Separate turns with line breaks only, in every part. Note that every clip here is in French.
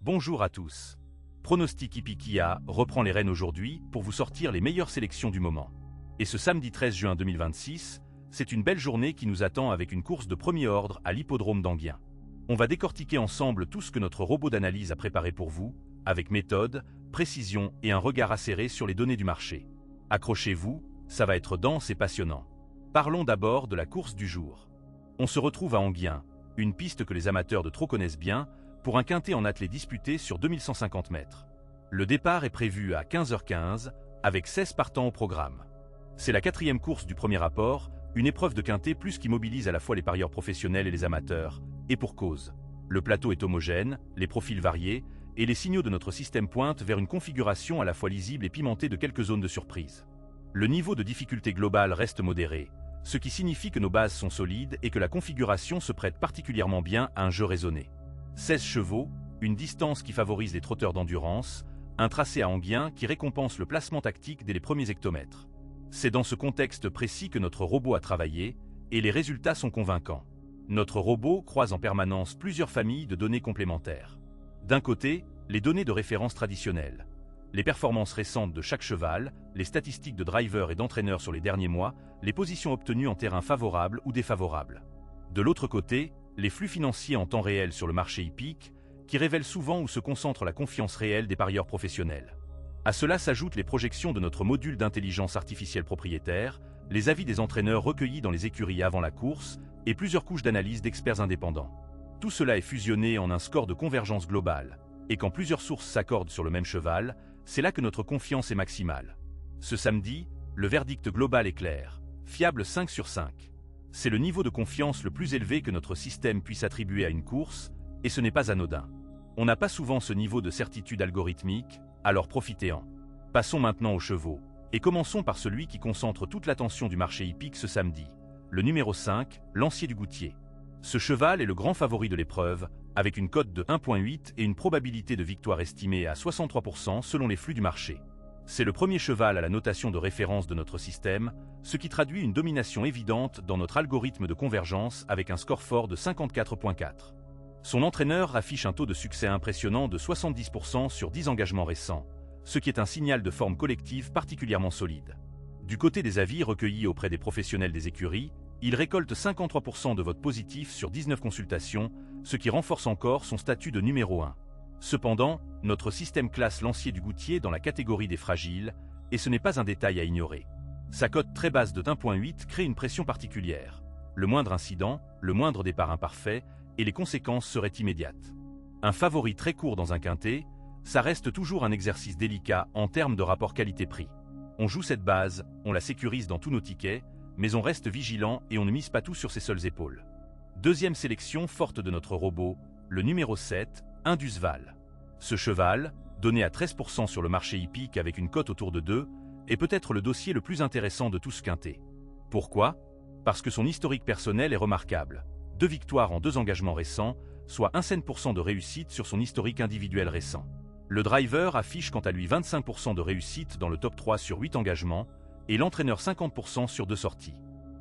Bonjour à tous. Pronostic hippique IA reprend les rênes aujourd'hui pour vous sortir les meilleures sélections du moment. Et ce samedi 13 juin 2026, c'est une belle journée qui nous attend avec une course de premier ordre à l'hippodrome d'Enghien. On va décortiquer ensemble tout ce que notre robot d'analyse a préparé pour vous, avec méthode, précision et un regard acéré sur les données du marché. Accrochez-vous, ça va être dense et passionnant. Parlons d'abord de la course du jour. On se retrouve à Enghien, une piste que les amateurs de trot connaissent bien, pour un quintet en attelé disputé sur 2150 mètres. Le départ est prévu à 15h15, avec 16 partants au programme. C'est la quatrième course du premier rapport, une épreuve de quintet plus qui mobilise à la fois les parieurs professionnels et les amateurs, et pour cause. Le plateau est homogène, les profils variés, et les signaux de notre système pointent vers une configuration à la fois lisible et pimentée de quelques zones de surprise. Le niveau de difficulté globale reste modéré, ce qui signifie que nos bases sont solides et que la configuration se prête particulièrement bien à un jeu raisonné. 16 chevaux, une distance qui favorise les trotteurs d'endurance, un tracé à Enghien qui récompense le placement tactique dès les premiers hectomètres. C'est dans ce contexte précis que notre robot a travaillé, et les résultats sont convaincants. Notre robot croise en permanence plusieurs familles de données complémentaires. D'un côté, les données de référence traditionnelles, les performances récentes de chaque cheval, les statistiques de driver et d'entraîneur sur les derniers mois, les positions obtenues en terrain favorable ou défavorable. De l'autre côté, les flux financiers en temps réel sur le marché hippique, qui révèlent souvent où se concentre la confiance réelle des parieurs professionnels. À cela s'ajoutent les projections de notre module d'intelligence artificielle propriétaire, les avis des entraîneurs recueillis dans les écuries avant la course, et plusieurs couches d'analyse d'experts indépendants. Tout cela est fusionné en un score de convergence globale, et quand plusieurs sources s'accordent sur le même cheval, c'est là que notre confiance est maximale. Ce samedi, le verdict global est clair, fiable 5 sur 5. C'est le niveau de confiance le plus élevé que notre système puisse attribuer à une course, et ce n'est pas anodin. On n'a pas souvent ce niveau de certitude algorithmique, alors profitez-en. Passons maintenant aux chevaux, et commençons par celui qui concentre toute l'attention du marché hippique ce samedi, le numéro 5, Lancier du Goutier. Ce cheval est le grand favori de l'épreuve, avec une cote de 1,8 et une probabilité de victoire estimée à 63% selon les flux du marché. C'est le premier cheval à la notation de référence de notre système, ce qui traduit une domination évidente dans notre algorithme de convergence avec un score fort de 54,4. Son entraîneur affiche un taux de succès impressionnant de 70% sur 10 engagements récents, ce qui est un signal de forme collective particulièrement solide. Du côté des avis recueillis auprès des professionnels des écuries, il récolte 53% de votes positifs sur 19 consultations, ce qui renforce encore son statut de numéro 1. Cependant, notre système classe Lancier du Goutier dans la catégorie des fragiles, et ce n'est pas un détail à ignorer. Sa cote très basse de 1,8 crée une pression particulière. Le moindre incident, le moindre départ imparfait, et les conséquences seraient immédiates. Un favori très court dans un quintet, ça reste toujours un exercice délicat en termes de rapport qualité-prix. On joue cette base, on la sécurise dans tous nos tickets, mais on reste vigilant et on ne mise pas tout sur ses seules épaules. Deuxième sélection forte de notre robot, le numéro 7, Indusval. Ce cheval, donné à 13% sur le marché hippique avec une cote autour de 2, est peut-être le dossier le plus intéressant de tout ce quintet. Pourquoi ? Parce que son historique personnel est remarquable. 2 victoires en 2 engagements récents, soit 1% de réussite sur son historique individuel récent. Le driver affiche quant à lui 25% de réussite dans le top 3 sur 8 engagements, et l'entraîneur 50% sur 2 sorties.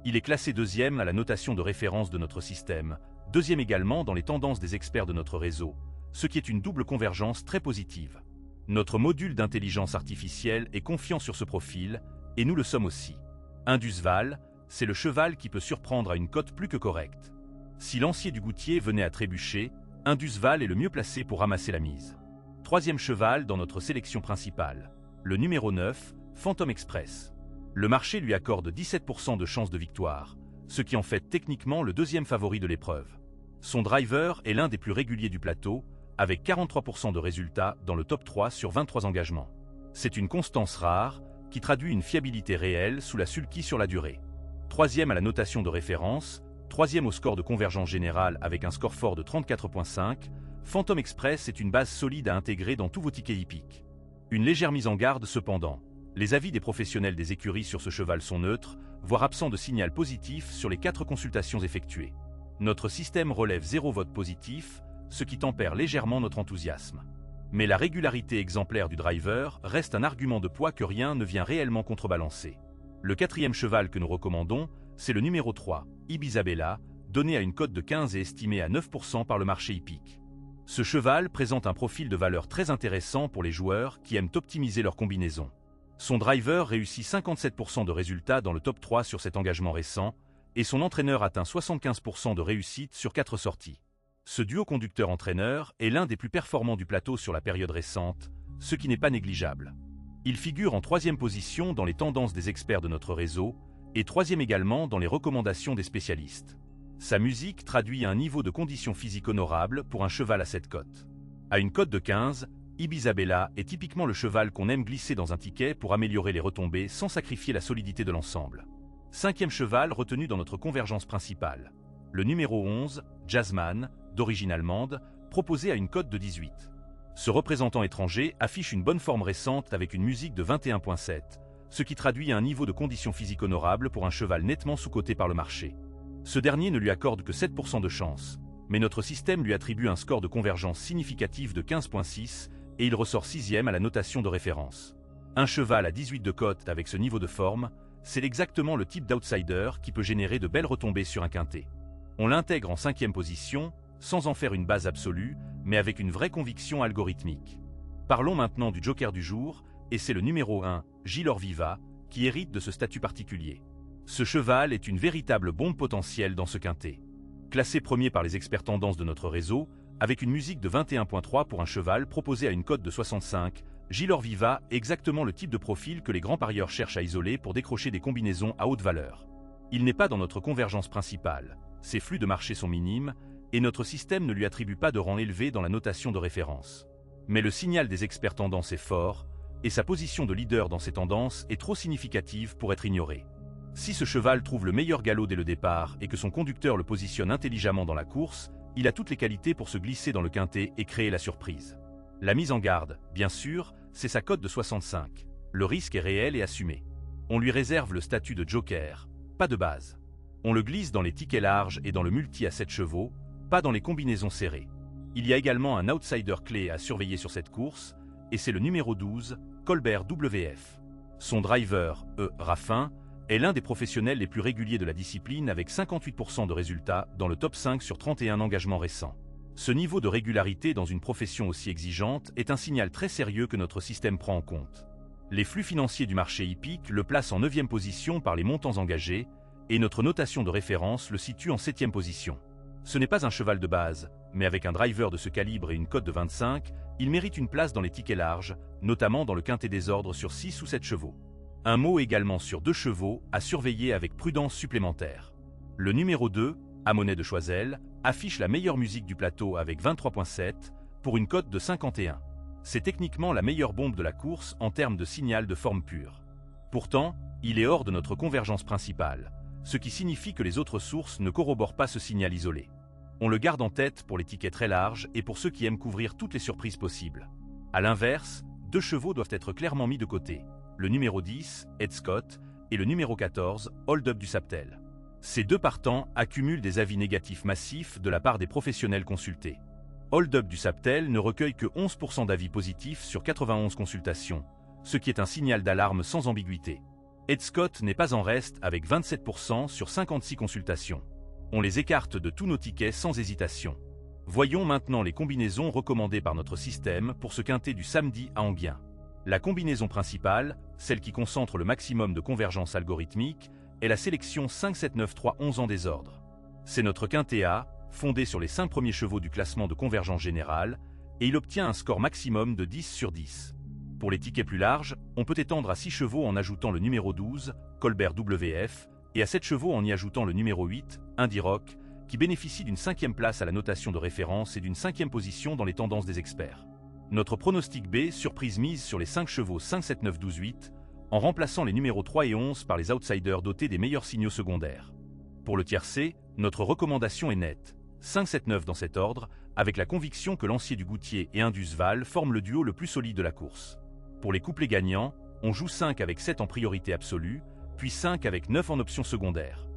Il est classé deuxième à la notation de référence de notre système, deuxième également dans les tendances des experts de notre réseau, ce qui est une double convergence très positive. Notre module d'intelligence artificielle est confiant sur ce profil, et nous le sommes aussi. Indusval, c'est le cheval qui peut surprendre à une cote plus que correcte. Si Lancier du Goutier venait à trébucher, Indusval est le mieux placé pour ramasser la mise. Troisième cheval dans notre sélection principale, le numéro 9, Phantom Express. Le marché lui accorde 17% de chances de victoire, ce qui en fait techniquement le deuxième favori de l'épreuve. Son driver est l'un des plus réguliers du plateau, avec 43% de résultats dans le top 3 sur 23 engagements. C'est une constance rare, qui traduit une fiabilité réelle sous la sulky sur la durée. Troisième à la notation de référence, troisième au score de convergence générale avec un score fort de 34,5, Phantom Express est une base solide à intégrer dans tous vos tickets hippiques. Une légère mise en garde cependant. Les avis des professionnels des écuries sur ce cheval sont neutres, voire absents de signal positif sur les 4 consultations effectuées. Notre système relève 0 vote positif, ce qui tempère légèrement notre enthousiasme. Mais la régularité exemplaire du driver reste un argument de poids que rien ne vient réellement contrebalancer. Le quatrième cheval que nous recommandons, c'est le numéro 3, Ibisabella, donné à une cote de 15 et estimé à 9% par le marché hippique. Ce cheval présente un profil de valeur très intéressant pour les joueurs qui aiment optimiser leur combinaison. Son driver réussit 57% de résultats dans le top 3 sur cet engagement récent, et son entraîneur atteint 75% de réussite sur 4 sorties. Ce duo conducteur-entraîneur est l'un des plus performants du plateau sur la période récente, ce qui n'est pas négligeable. Il figure en 3e position dans les tendances des experts de notre réseau, et 3e également dans les recommandations des spécialistes. Sa musique traduit un niveau de condition physique honorable pour un cheval à cette cote. À une cote de 15, Ibisabella est typiquement le cheval qu'on aime glisser dans un ticket pour améliorer les retombées sans sacrifier la solidité de l'ensemble. 5e cheval retenu dans notre convergence principale. Le numéro 11, Jazzman, d'origine allemande, proposé à une cote de 18. Ce représentant étranger affiche une bonne forme récente avec une musique de 21.7, ce qui traduit un niveau de condition physique honorable pour un cheval nettement sous-coté par le marché. Ce dernier ne lui accorde que 7% de chance, mais notre système lui attribue un score de convergence significatif de 15.6 et il ressort 6e à la notation de référence. Un cheval à 18 de cote avec ce niveau de forme, c'est exactement le type d'outsider qui peut générer de belles retombées sur un quintet. On l'intègre en 5e position, sans en faire une base absolue, mais avec une vraie conviction algorithmique. Parlons maintenant du joker du jour, et c'est le numéro 1, Gilor Viva, qui hérite de ce statut particulier. Ce cheval est une véritable bombe potentielle dans ce quintet. Classé premier par les experts tendances de notre réseau, avec une musique de 21.3 pour un cheval proposé à une cote de 65, Gilor Viva est exactement le type de profil que les grands parieurs cherchent à isoler pour décrocher des combinaisons à haute valeur. Il n'est pas dans notre convergence principale, ses flux de marché sont minimes, et notre système ne lui attribue pas de rang élevé dans la notation de référence. Mais le signal des experts tendances est fort, et sa position de leader dans ces tendances est trop significative pour être ignorée. Si ce cheval trouve le meilleur galop dès le départ et que son conducteur le positionne intelligemment dans la course, il a toutes les qualités pour se glisser dans le quintet et créer la surprise. La mise en garde, bien sûr, c'est sa cote de 65. Le risque est réel et assumé. On lui réserve le statut de joker, pas de base. On le glisse dans les tickets larges et dans le multi à 7 chevaux, pas dans les combinaisons serrées. Il y a également un outsider clé à surveiller sur cette course, et c'est le numéro 12, Colbert WF. Son driver, Raffin, est l'un des professionnels les plus réguliers de la discipline avec 58% de résultats dans le top 5 sur 31 engagements récents. Ce niveau de régularité dans une profession aussi exigeante est un signal très sérieux que notre système prend en compte. Les flux financiers du marché hippique le placent en 9e position par les montants engagés, et notre notation de référence le situe en 7e position. Ce n'est pas un cheval de base, mais avec un driver de ce calibre et une cote de 25, il mérite une place dans les tickets larges, notamment dans le quintet des ordres sur 6 ou 7 chevaux. Un mot également sur 2 chevaux à surveiller avec prudence supplémentaire. Le numéro 2, Amonet de Choiseul, affiche la meilleure musique du plateau avec 23.7 pour une cote de 51. C'est techniquement la meilleure bombe de la course en termes de signal de forme pure. Pourtant, il est hors de notre convergence principale, ce qui signifie que les autres sources ne corroborent pas ce signal isolé. On le garde en tête pour les tickets très larges et pour ceux qui aiment couvrir toutes les surprises possibles. A l'inverse, 2 chevaux doivent être clairement mis de côté. Le numéro 10, Ed Scott, et le numéro 14, Hold Up du Saptel. Ces 2 partants accumulent des avis négatifs massifs de la part des professionnels consultés. Hold Up du Saptel ne recueille que 11% d'avis positifs sur 91 consultations, ce qui est un signal d'alarme sans ambiguïté. Ed Scott n'est pas en reste avec 27% sur 56 consultations. On les écarte de tous nos tickets sans hésitation. Voyons maintenant les combinaisons recommandées par notre système pour ce quintet du samedi à Enghien. La combinaison principale, celle qui concentre le maximum de convergence algorithmique, est la sélection 5-7-9-3-11 en désordre. C'est notre quintet A, fondé sur les 5 premiers chevaux du classement de convergence générale, et il obtient un score maximum de 10 sur 10. Pour les tickets plus larges, on peut étendre à 6 chevaux en ajoutant le numéro 12, Colbert WF, et à 7 chevaux en y ajoutant le numéro 8, Indy Rock, qui bénéficie d'une 5e place à la notation de référence et d'une 5e position dans les tendances des experts. Notre pronostic B, surprise mise sur les 5 chevaux 5, 7, 9, 12, 8, en remplaçant les numéros 3 et 11 par les outsiders dotés des meilleurs signaux secondaires. Pour le tiers C, notre recommandation est nette, 5, 7, 9 dans cet ordre, avec la conviction que Lancier du Goutier et Indus Val forment le duo le plus solide de la course. Pour les couplets gagnants, on joue 5 avec 7 en priorité absolue, puis 5 avec 9 en option secondaire.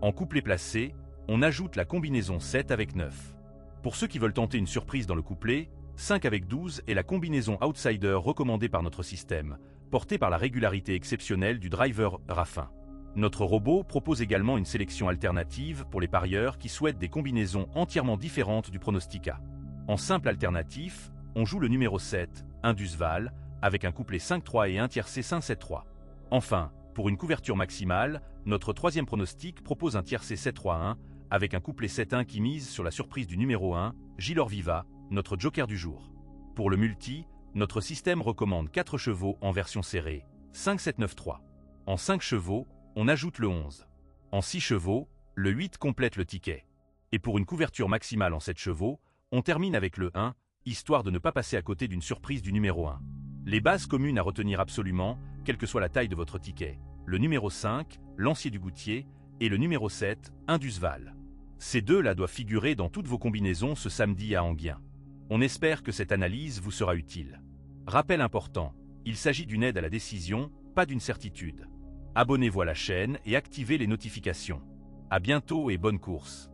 En couplet placé, on ajoute la combinaison 7 avec 9. Pour ceux qui veulent tenter une surprise dans le couplet, 5 avec 12 est la combinaison outsider recommandée par notre système, portée par la régularité exceptionnelle du driver Raffin. Notre robot propose également une sélection alternative pour les parieurs qui souhaitent des combinaisons entièrement différentes du pronostic A. En simple alternatif, on joue le numéro 7, Indus-Val, avec un couplet 5-3 et un tiercé 5-7-3. Enfin, pour une couverture maximale, notre troisième pronostic propose un tiercé 7-3-1, avec un couplet 7-1 qui mise sur la surprise du numéro 1, Gilor Viva, notre joker du jour. Pour le multi, notre système recommande 4 chevaux en version serrée, 5-7-9-3. En 5 chevaux, on ajoute le 11. En 6 chevaux, le 8 complète le ticket. Et pour une couverture maximale en 7 chevaux, on termine avec le 1, histoire de ne pas passer à côté d'une surprise du numéro 1. Les bases communes à retenir absolument, quelle que soit la taille de votre ticket, le numéro 5, Lancier du Goutier, et le numéro 7, Indus-Val. Ces deux-là doivent figurer dans toutes vos combinaisons ce samedi à Enghien. On espère que cette analyse vous sera utile. Rappel important, il s'agit d'une aide à la décision, pas d'une certitude. Abonnez-vous à la chaîne et activez les notifications. À bientôt et bonne course.